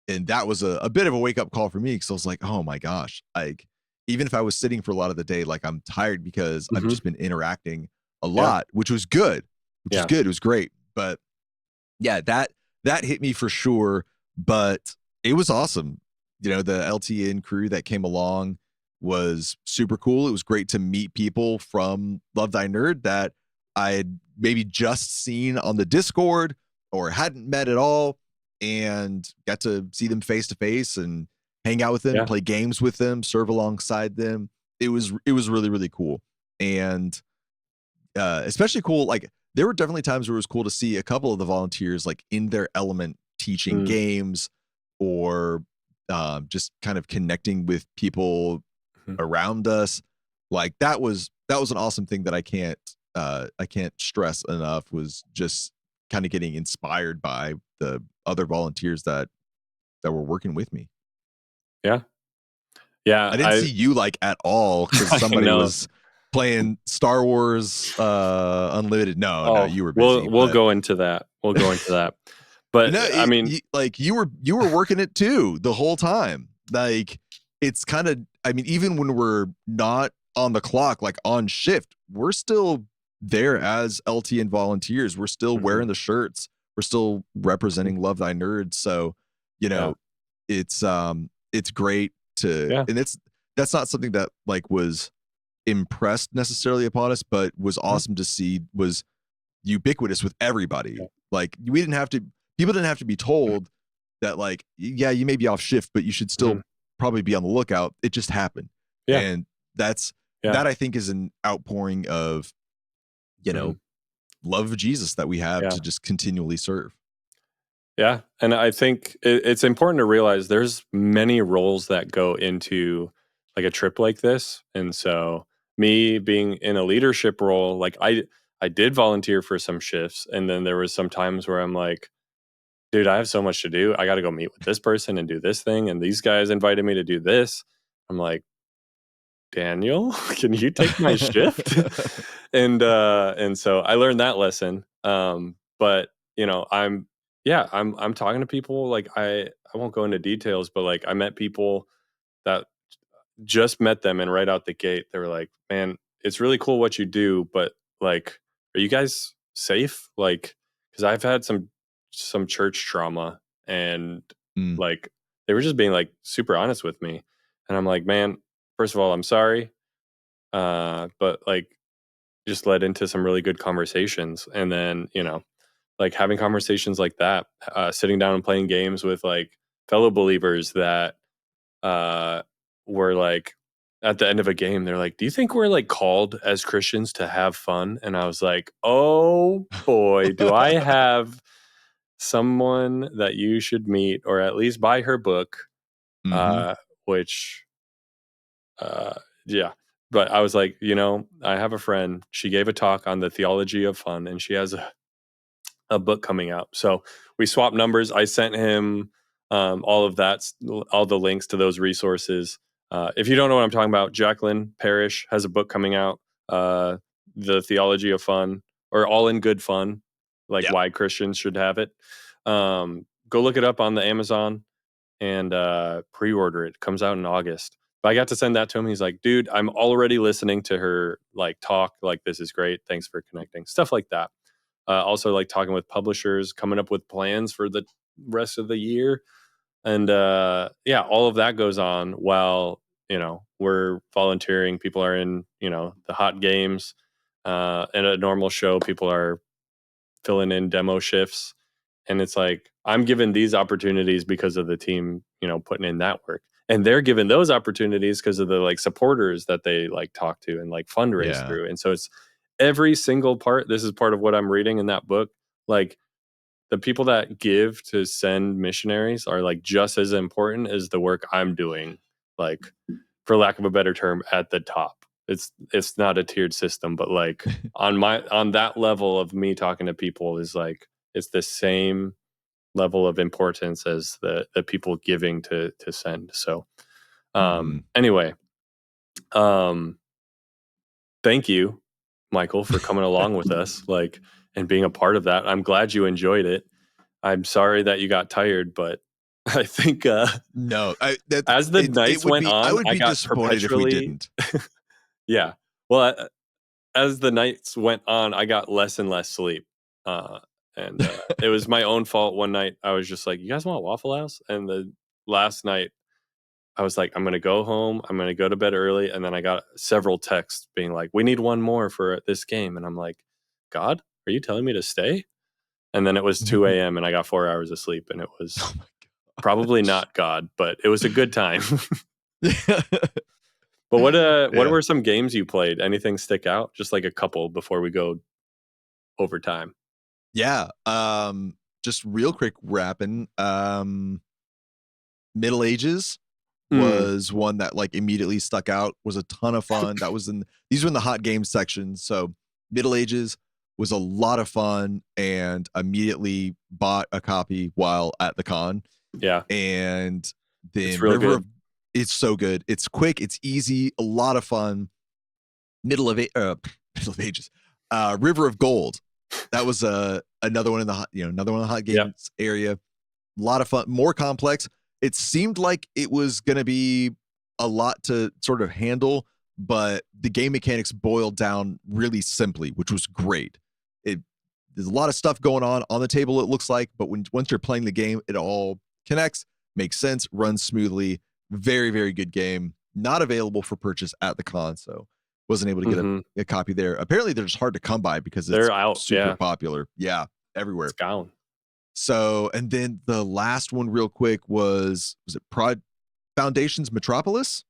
that was a bit of a wake up call for me, because I was like, oh my gosh, like, even if I was sitting for a lot of the day, like, I'm tired because I've just been interacting a lot, which was good, It was great. But yeah, that hit me for sure. But it was awesome. The LTN crew that came along was super cool. It was great to meet people from Love Thy Nerd that I had maybe just seen on the Discord or hadn't met at all, and got to see them face to face and hang out with them, play games with them, serve alongside them. It was really, really cool. And especially cool, like, there were definitely times where it was cool to see a couple of the volunteers like in their element, teaching games, or just kind of connecting with people around us. Like, that was an awesome thing that I can't stress enough, was just kind of getting inspired by the other volunteers that were working with me. Yeah. I didn't see you like at all, because somebody was playing Star Wars Unlimited. No, you were busy. We'll go into that. But no, I mean, you were working it too the whole time. Like, it's kind of, I mean, even when we're not on the clock, like on shift, we're still there as LTN volunteers. We're still wearing the shirts. We're still representing Love Thy Nerd. So, it's great to, and that's not something that like was impressed necessarily upon us, but was awesome to see, was ubiquitous with everybody. Like, people didn't have to be told that, like, yeah, you may be off shift, but you should still probably be on the lookout. It just happened. And that I think is an outpouring of, love of Jesus that we have to just continually serve. Yeah. And I think it's important to realize there's many roles that go into like a trip like this. And so, me being in a leadership role, like I did volunteer for some shifts, and then there was some times where I'm like, dude, I have so much to do. I got to go meet with this person and do this thing, and these guys invited me to do this. I'm like, Daniel, can you take my shift? And so I learned that lesson. But I'm talking to people, like, I won't go into details, but like, I met people that just met them, and right out the gate they were like, man, it's really cool what you do, but like, are you guys safe? Like, because I've had some church trauma, and like, they were just being like super honest with me, and I'm like, man, first of all, I'm sorry, but like, just led into some really good conversations. And then, like, having conversations like that, sitting down and playing games with like fellow believers that were like at the end of a game, they're like, do you think we're like called as Christians to have fun? And I was like, oh boy, do I have someone that you should meet or at least buy her book, Mm-hmm. which, uh, yeah. But I was like, I have a friend. She gave a talk on the theology of fun, and she has a book coming out. So we swapped numbers. I sent him all of that, all the links to those resources. If you don't know what I'm talking about, Jacqueline Parrish has a book coming out, The Theology of Fun, or All in Good Fun, like Yeah. why Christians should have it. Go look it up on the Amazon and pre-order it. It comes out in August. But I got to send that to him. He's like, dude, I'm already listening to her like talk. Like, this is great. Thanks for connecting. Stuff like that. Also, like talking with publishers, coming up with plans for the rest of the year. And yeah, all of that goes on while, we're volunteering. People are in, the hot games. In a normal show, people are filling in demo shifts. And it's like, I'm given these opportunities because of the team, putting in that work. And they're given those opportunities because of the like supporters that they like talk to and like fundraise Yeah. through. And so it's every single part. This is part of what I'm reading in that book. Like the people that give to send missionaries are like just as important as the work I'm doing, like for lack of a better term, at the top. It's not a tiered system, but like on that level of me talking to people is like it's the same level of importance as the people giving to send. So Mm-hmm. anyway, thank you, Michael, for coming along with us, like, and being a part of that. I'm glad you enjoyed it. I'm sorry that you got tired, but I think No, as the it nights would went be. I on, would I be got disappointed if we perpetually, didn't. yeah. Well, as the nights went on, I got less and less sleep. Uh, and it was my own fault. One night, I was just like, "You guys want Waffle House?" And the last night, I was like, "I'm gonna go home. I'm gonna go to bed early." And then I got several texts being like, "We need one more for this game." And I'm like, "God, are you telling me to stay?" And then it was 2 a.m. and I got 4 hours of sleep, and it was Oh my probably gosh. not God, but it was a good time. But what Yeah. were some games you played? Anything stick out? Just like a couple before we go over time. Yeah. Just real quick wrapping. Middle Ages Mm, was one that like immediately stuck out, was a ton of fun. That was these were in the hot games section. So Middle Ages was a lot of fun and immediately bought a copy while at the con. yeah, And it's then real River good. of it's so good. It's quick, it's easy, a lot of fun. Middle of Middle of Ages. River of Gold. That was another one in the hot, another one in the hot Yep. games area. A lot of fun, more complex. It seemed like it was going to be a lot to sort of handle, but the game mechanics boiled down really simply, which was great. It There's a lot of stuff going on the table, it looks like, but once you're playing the game, it all connects, makes sense, runs smoothly. Very, very good game. Not available for purchase at the con, so wasn't able to get Hmm. a copy there. Apparently, they're just hard to come by because it's They're out. super Yeah, popular. Yeah, it's everywhere. gone. So, and then the last one, real quick, was it Prod Foundations Metropolis?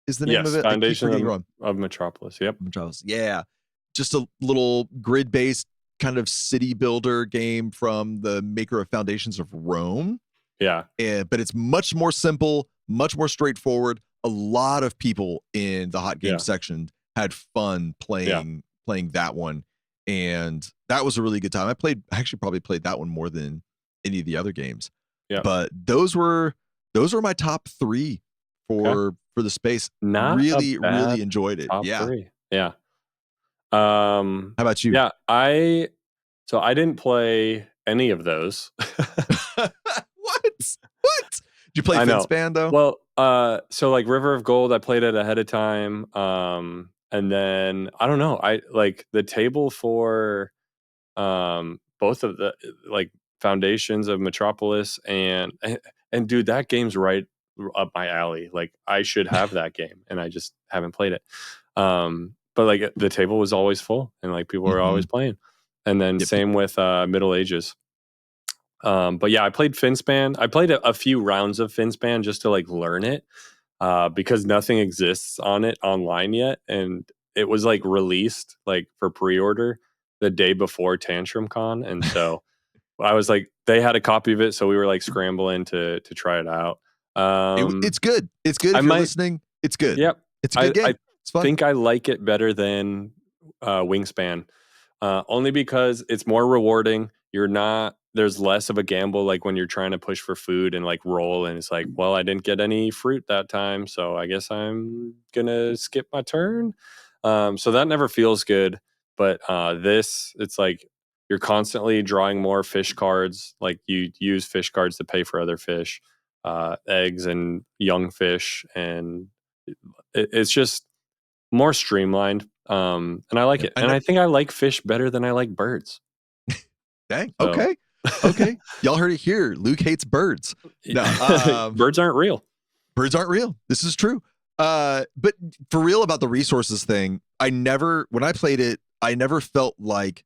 Is the name of Yes, it? I keep Foundation forgetting wrong. of Metropolis. Yep. Metropolis. Yeah, just a little grid-based kind of city builder game from the maker of Foundations of Rome. Yeah. But it's much more simple, much more straightforward. A lot of people in the hot game Yeah. section had fun Yeah. playing that one, and that was a really good time. I actually probably played that one more than any of the other games. Yeah. But those were my top 3 Okay. for the space. Not a Really, really bad enjoyed it. top Yeah. three. Yeah. How about you? Yeah. I didn't play any of those. What? What? Did you play I know. Finspan though? Well, so like River of Gold, I played it ahead of time. And then I don't know. I like the table for both of the like Foundations of Metropolis and dude, that game's right up my alley. Like I should have that game and I just haven't played it. But like the table was always full and like people were Mm-hmm. always playing. And then Yep. same with Middle Ages. But yeah, I played Finspan. I played a few rounds of Finspan just to like learn it. because nothing exists on it online yet, and it was like released like for pre-order the day before Tantrum Con, and so I was like, they had a copy of it, so we were like scrambling to try it out. It's good. It's good I if you're might, listening. It's good. yep. It's a good I game. It's fun. think I like it better than Wingspan, only because it's more rewarding. You're not There's less of a gamble, like when you're trying to push for food and like roll, and it's like, well, I didn't get any fruit that time, so I guess I'm gonna skip my turn. So that never feels good. But this, it's like you're constantly drawing more fish cards. Like you use fish cards to pay for other fish, eggs and young fish, and it's just more streamlined. And I like Yeah, it. And I think I like fish better than I like birds. dang. So Okay. Okay. Y'all heard it here. Luke hates birds. No, birds aren't real. birds aren't real. This is true. But for real about the resources thing, when I played it, I never felt like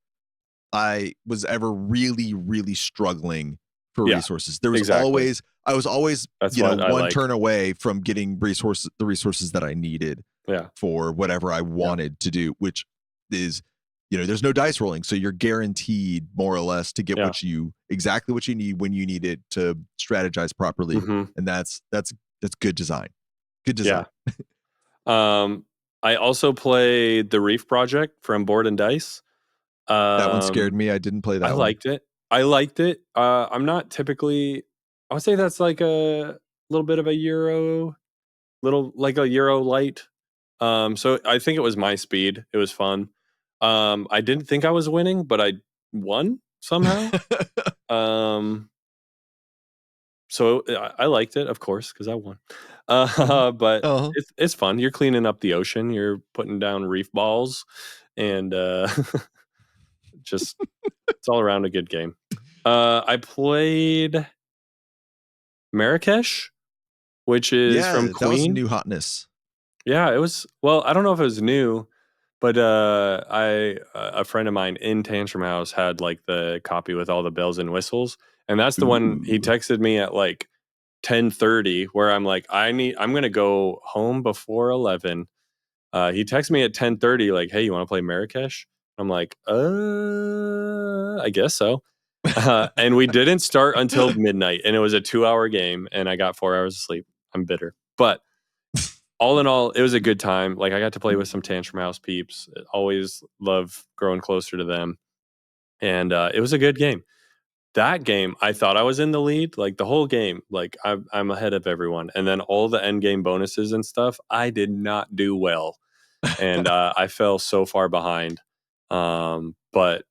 I was ever really, really struggling for Yeah, resources. exactly. I was always, That's what I one like. turn away from getting the resources that I needed Yeah. for whatever I wanted to do, which is, there's no dice rolling. So you're guaranteed more or less to get Yeah. exactly what you need when you need it to strategize properly. Mm-hmm. And that's good design. Good design. Yeah. I also played the Reef Project from Board and Dice. That one scared Um, me. I didn't play I that one. liked it. I liked it. I'm not typically. I would say that's like a little bit of a Euro light. So I think it was my speed. It was fun. I didn't think I was winning, but I won somehow. Um, so I liked it, of course, because I won. Uh-huh. But Uh-huh. it's fun. You're cleaning up the ocean. You're putting down reef balls, and just it's all around a good game. I played Marrakesh, which is from Yeah, that was some Queen. new hotness. Yeah, it was. Well, I don't know if it was new, but a friend of mine in Tantrum House had like the copy with all the bells and whistles, and that's the one he Ooh. texted me at like 10:30, where I'm like, I'm gonna go home before 11. He texted me at 10:30, like, hey, you want to play Marrakesh? I'm like, I guess so. And we didn't start until midnight, and it was a 2-hour game, and I got 4 hours of sleep. I'm bitter, but all in all, it was a good time. Like I got to play with some Tantrum House peeps. Always love growing closer to them, and it was a good game. That game, I thought I was in the lead, like the whole game. Like I'm ahead of everyone, and then all the end game bonuses and stuff, I did not do well, and I fell so far behind. But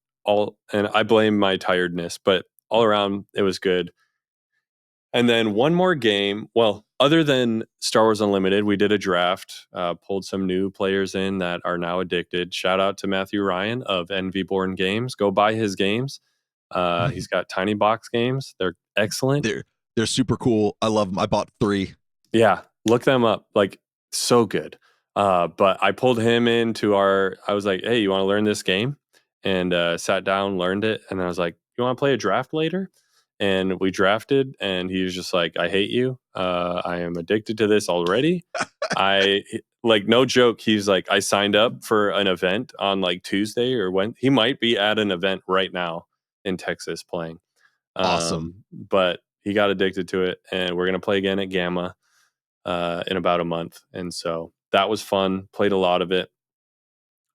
and I blame my tiredness, but all around it was good. And then one more game. Well, other than Star Wars Unlimited, we did a draft, pulled some new players in that are now addicted. Shout out to Matthew Ryan of Envy Born Games. Go buy his games. He's got tiny box games. They're excellent. They're super cool. I love them. I bought 3. Yeah, look them up. Like, so good. But I pulled him into I was like, hey, you want to learn this game? And sat down, learned it. And I was like, you want to play a draft later? And we drafted, and he was just like, I hate you. I am addicted to this already. Like, no joke. He's like, I signed up for an event on like Tuesday or when he might be at an event right now in Texas playing. Awesome. But he got addicted to it, and we're going to play again at Gamma in about a month. And so that was fun. Played a lot of it.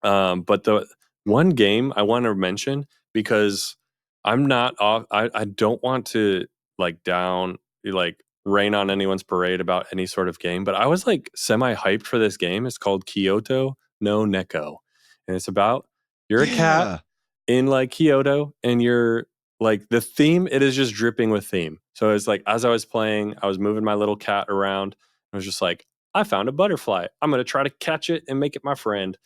But the one game I want to mention, because I'm not off, I don't want to like rain on anyone's parade about any sort of game, but I was like semi hyped for this game. It's called Kyoto no Neko. And it's about you're a cat Yeah. in like Kyoto, and you're like the theme, it is just dripping with theme. So it's like as I was playing, I was moving my little cat around. I was just like, I found a butterfly. I'm gonna try to catch it and make it my friend.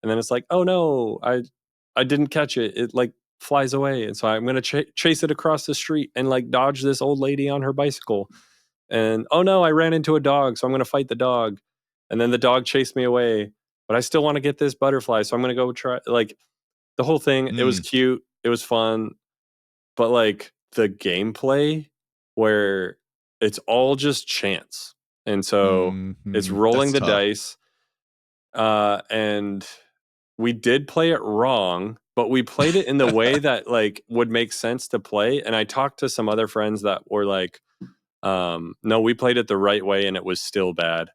And then it's like, oh no, I didn't catch it. It like flies away, and so I'm gonna chase it across the street and like dodge this old lady on her bicycle. And oh no, I ran into a dog, so I'm gonna fight the dog. And then the dog chased me away, but I still want to get this butterfly, so I'm gonna go try. Like the whole thing, it was Mm. cute, it was fun, but like the gameplay where it's all just chance. And so it's rolling That's the tough. dice. And we did play it wrong, but we played it in the way that like would make sense to play. And I talked to some other friends that were like, no, we played it the right way and it was still bad.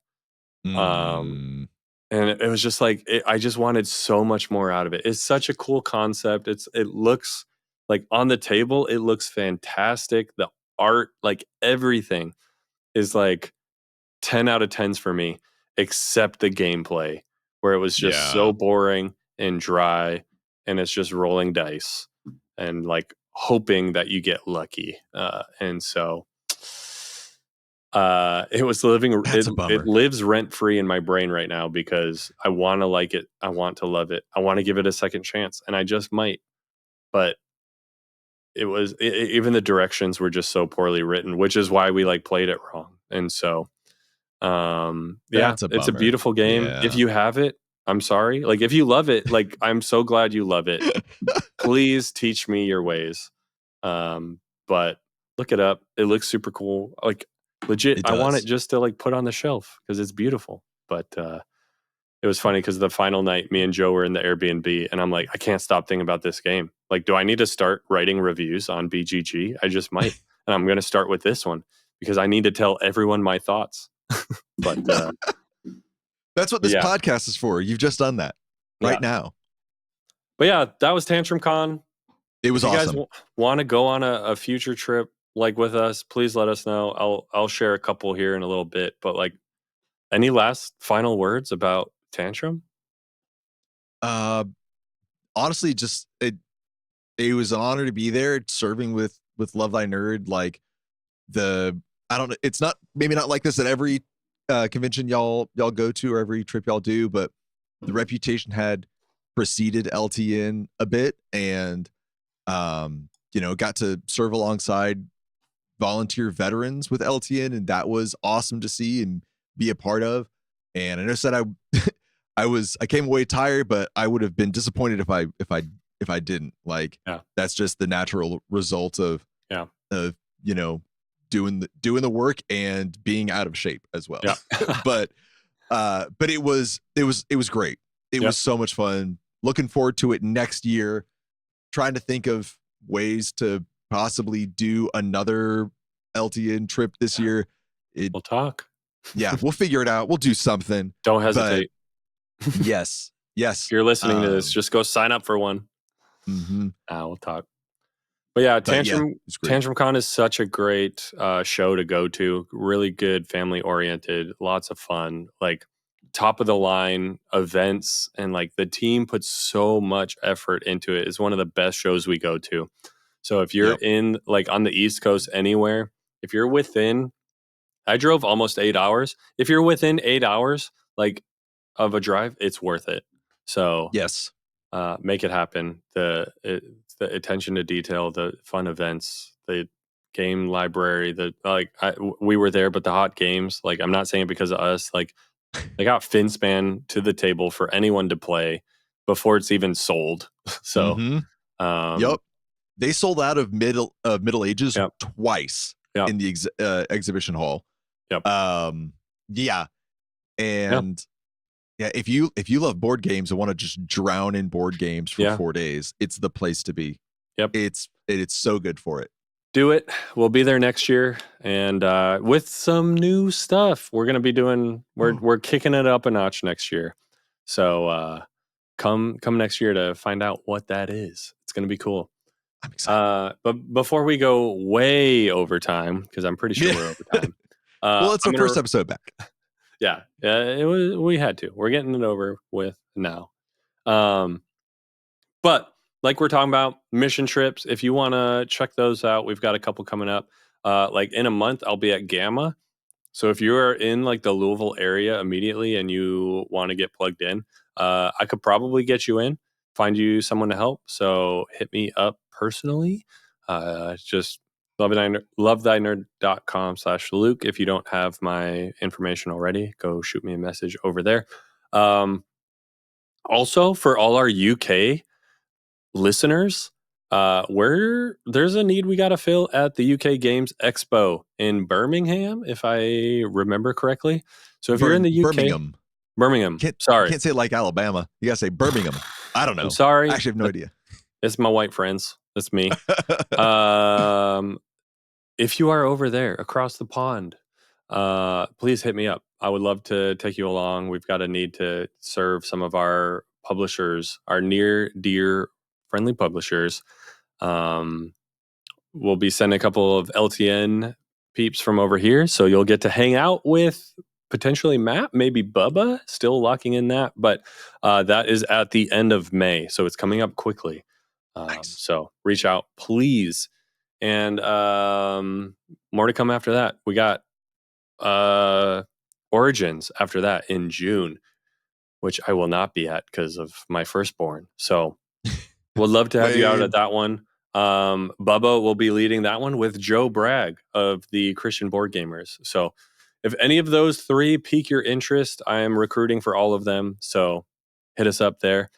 Mm. And it was just like I just wanted so much more out of it. It's such a cool concept. It looks like on the table, it looks fantastic. The art, like everything, is like 10 out of 10s for me, except the gameplay, where it was just Yeah. so boring and dry, and it's just rolling dice and like hoping that you get lucky. And so it was living That's a it bummer. lives rent free in my brain right now because I want to like it, I want to love it, I want to give it a second chance, and I just might. But even the directions were just so poorly written, which is why we like played it wrong. And so yeah, That's a it's a bummer. beautiful game. If Yeah. you have it, I'm sorry. Like if you love it, like I'm so glad you love it. Please teach me your ways. But look it up. It looks super cool. Like legit, It I want it does. just to like put on the shelf because it's beautiful. But it was funny because the final night, me and Joe were in the Airbnb, and I'm like, I can't stop thinking about this game. Like, do I need to start writing reviews on BGG? I just might, and I'm going to start with this one because I need to tell everyone my thoughts. But That's what this yeah, podcast is for. You've just done that yeah. right now. But yeah, that was Tantrum Con. It If was you guys awesome. want to go on a future trip like with us, please let us know. I'll share a couple here in a little bit. But like, any last final words about Tantrum? Uh, honestly, just it was an honor to be there serving with Love Thy Nerd. Like I don't know, it's not maybe not like this at every convention y'all go to or every trip y'all do, but the reputation had preceded LTN a bit, and got to serve alongside volunteer veterans with LTN, and that was awesome to see and be a part of. And I know said I came away tired, but I would have been disappointed if I didn't. Like Yeah, that's just the natural result of yeah, of doing the work and being out of shape as well. yeah, but it was great. It yep. was so much fun. Looking forward to it next year. Trying to think of ways to possibly do another LTN trip this year. We'll talk. Yeah, we'll figure it out. We'll do something. Don't But hesitate. yes, If you're listening to this, just go sign up for one. Mm-hmm. We'll talk. But yeah, But yeah, it's great. Tantrum Con is such a great show to go to. Really good, family oriented, lots of fun, like top of the line events, and like the team puts so much effort into it. It's one of the best shows we go to. So if you're Yep. in like on the East Coast anywhere, if you're within, I drove almost 8 hours. If you're within 8 hours, like of a drive, it's worth it. So Yes. make it happen. The attention to detail, the fun events, the game library, we were there, but the hot games. Like I'm not saying it because of us. Like they got FinSpan to the table for anyone to play before it's even sold. So, Mm-hmm. Yep. They sold out of Middle Ages yep, twice yep, in the exhibition hall. yep, Yeah, yep, and yeah, if you love board games and want to just drown in board games for yeah, 4 days, it's the place to be. yep. It's so good for it. Do it. We'll be there next year, and with some new stuff. We're gonna be doing. We're kicking it up a notch next year. So come next year to find out what that is. It's gonna be cool. I'm excited. But before we go way over time, because I'm pretty sure Yeah. we're over time. Well, it's I'm our gonna. first episode back. Yeah, it was. We had to. We're getting it over with now. Um, But like we're talking about mission trips, if you want to check those out, we've got a couple coming up. Like in a month, I'll be at Gamma. So if you're in like the Louisville area immediately and you want to get plugged in, I could probably get you in, find you someone to help. So hit me up personally. Just lovethynerd.com/Luke. If you don't have my information already, go shoot me a message over there. Um, Also, for all our UK listeners, Where there's a need we got to fill at the UK Games Expo in Birmingham, if I remember correctly. So if you're in the UK, Birmingham, You sorry. can't say it like Alabama. You got to say Birmingham. I don't know. I'm sorry. I actually have no idea. It's my white friends. That's me. If you are over there across the pond, please hit me up. I would love to take you along. We've got a need to serve some of our publishers, our near, dear, friendly publishers. We'll be sending a couple of LTN peeps from over here, so you'll get to hang out with potentially Matt, maybe Bubba, still locking in that, but that is at the end of May, so it's coming up quickly. Nice. So reach out, please. And more to come after that. We got Origins after that in June, which I will not be at because of my firstborn. So would love to have you out at that one. Bubba will be leading that one with Joe Bragg of the Christian Board Gamers. So if any of those three pique your interest, I am recruiting for all of them. So hit us up there.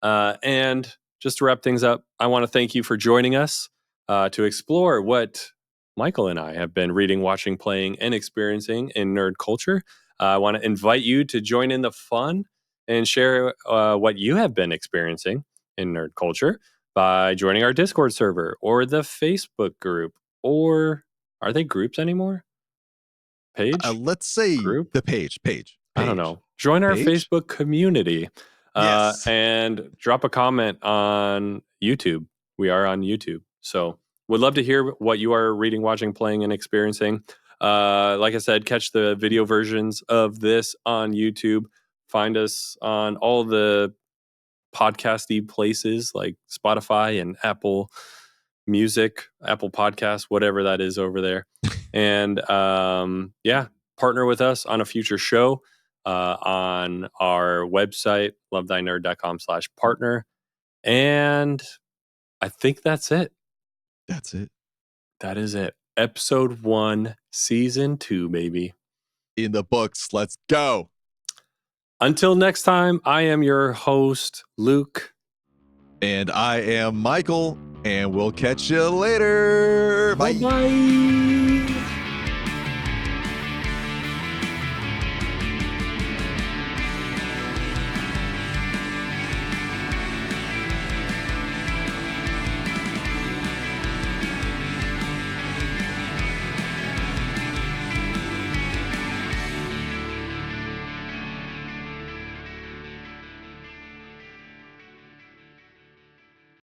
And just to wrap things up, I want to thank you for joining us to explore what Michael and I have been reading, watching, playing, and experiencing in nerd culture. I want to invite you to join in the fun and share what you have been experiencing in nerd culture by joining our Discord server or the Facebook group. Or are they groups anymore? Page? Let's say group? the page. I don't know. Join our Facebook community. Yes. And drop a comment on YouTube. We are on YouTube. So would love to hear what you are reading, watching, playing, and experiencing. Like I said, catch the video versions of this on YouTube. Find us on all the podcasty places like Spotify and Apple Music, Apple Podcasts, whatever that is over there. And partner with us on a future show on our website, lovethynerd.com/partner. And I think that's it. That's it. That is it. Episode 1, season 2, baby. In the books. Let's go. Until next time, I am your host, Luke. And I am Michael. And we'll catch you later. Bye. Bye-bye.